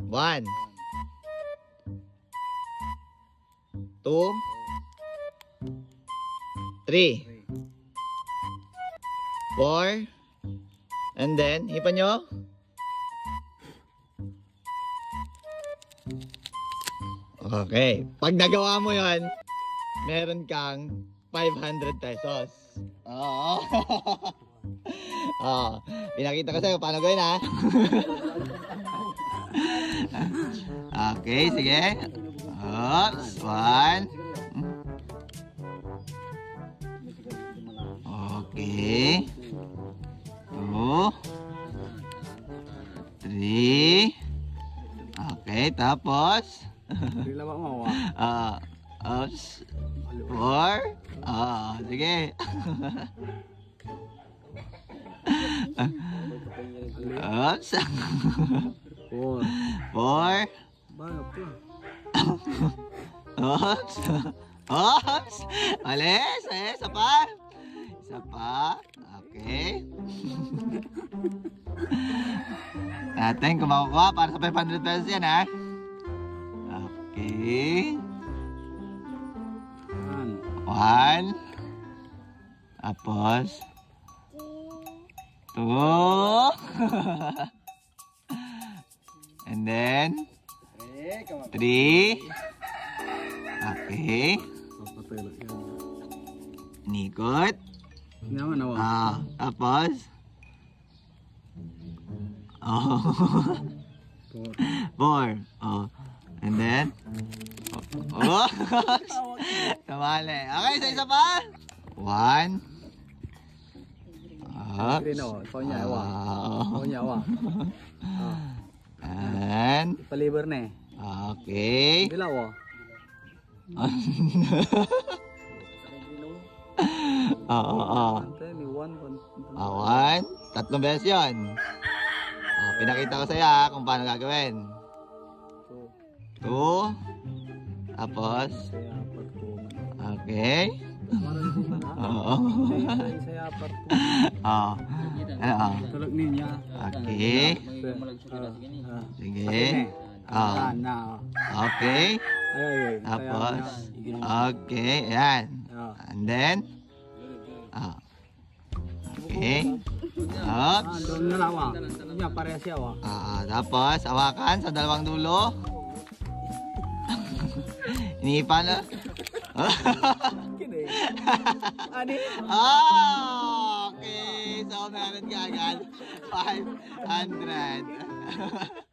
1, 2, 3, 4, and then, hipan nyo. Okay. Pag nagawa mo yon, meron kang 500 pesos. Oo. Oh, pinakita ko sa'yo paano gawin, ha? Okay, sige. Oops, 1. Okay. 2. 3. Okay, tapos oops. 4. Sige. Oops. 4. Oops. Oops. Alis. Isa pa. Isa pa. Okay. Natin kung makukuha para sa 500 pesos yan, ha? Okay. 1. Tapos 2. And then 3. Okay. Nikot. Tapos 4. And then tamali. Okay, isa pa. 1. And Paliber na eh. okay. Dilaw oh. 1. Tatlong beses yun. Pinakita ko sa'yo kung paano gagawin. 2. Tapos okay. Tulog niya. Okay. Sige. Okay. Tapos okay, ayan. And then okay. Oops. Tapos hawakan sa dalawang dulo. Iniipan na. Okay. So meron ka agad 500.